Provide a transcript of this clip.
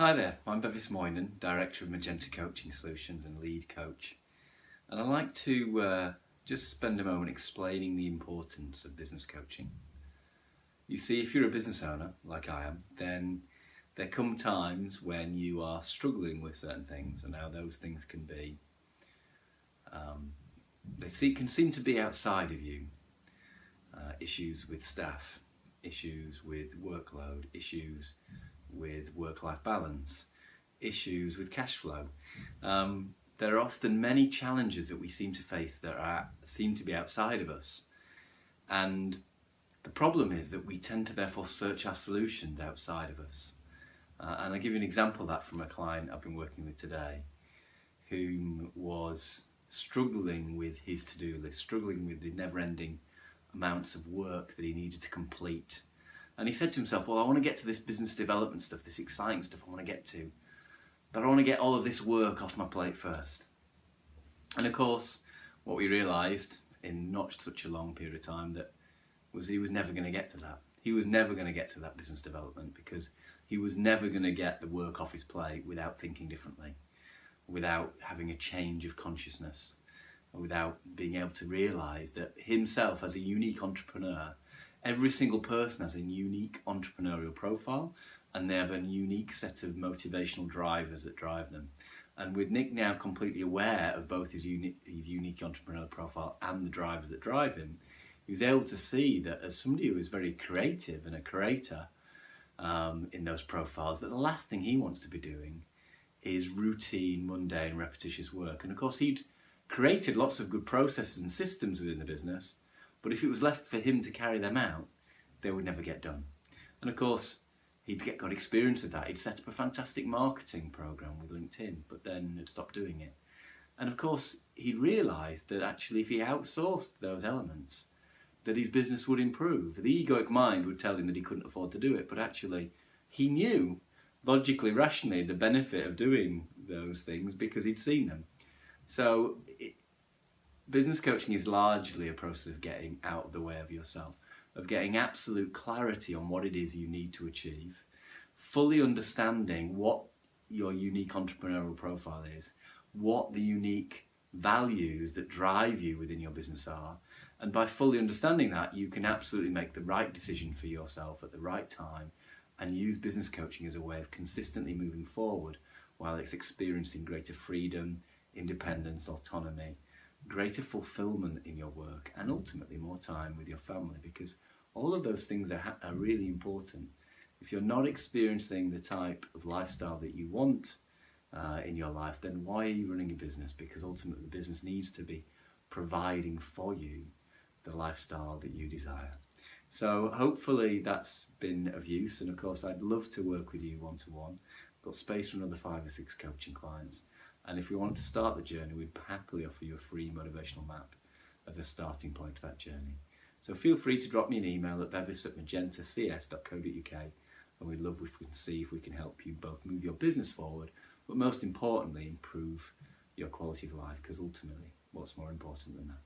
Hi there, I'm Bevis, Director of Magenta Coaching Solutions and Lead Coach. And I'd like to just spend a moment explaining the importance of business coaching. You see, if you're a business owner, like I am, then there come times when you are struggling with certain things, and how those things can be, can seem to be outside of you. Issues with staff, issues with workload, issues with work-life balance, issues with cash flow. There are often many challenges that we seem to face that seem to be outside of us. And the problem is that we tend to therefore search our solutions outside of us. And I'll give you an example of that from a client I've been working with today, who was struggling with his to-do list, struggling with the never-ending amounts of work that he needed to complete. And he said to himself, well, I want to get to this business development stuff, this exciting stuff I want to get to, but I want to get all of this work off my plate first. And of course, what we realised in not such a long period of time was he was never going to get to that. He was never going to get to that business development because he was never going to get the work off his plate without thinking differently, without having a change of consciousness, without being able to realise that himself as a unique entrepreneur, every single person has a unique entrepreneurial profile, and they have a unique set of motivational drivers that drive them. And with Nick now completely aware of both his unique entrepreneurial profile and the drivers that drive him, he was able to see that as somebody who is very creative and a creator in those profiles, that the last thing he wants to be doing is routine, mundane, repetitious work. And of course, he'd created lots of good processes and systems within the business, but if it was left for him to carry them out, they would never get done. And of course, he'd got experience of that. He'd set up a fantastic marketing program with LinkedIn, but then had stopped doing it. And of course, he'd realised that actually if he outsourced those elements, that his business would improve. The egoic mind would tell him that he couldn't afford to do it, but actually he knew, logically, rationally, the benefit of doing those things because he'd seen them. So business coaching is largely a process of getting out of the way of yourself, of getting absolute clarity on what it is you need to achieve, fully understanding what your unique entrepreneurial profile is, what the unique values that drive you within your business are, and by fully understanding that, you can absolutely make the right decision for yourself at the right time and use business coaching as a way of consistently moving forward while it's experiencing greater freedom, independence, autonomy, greater fulfillment in your work, and ultimately more time with your family, because all of those things are really important. If you're not experiencing the type of lifestyle that you want in your life, then why are you running a business? Because ultimately the business needs to be providing for you the lifestyle that you desire. So hopefully that's been of use, and of course I'd love to work with you one-to-one. I've got space for another 5 or 6 coaching clients. And if we want to start the journey, we'd happily offer you a free motivational map as a starting point to that journey. So feel free to drop me an email at bevis@magentacs.co.uk, and we'd love if we can see if we can help you both move your business forward, but most importantly, improve your quality of life, because ultimately, what's more important than that?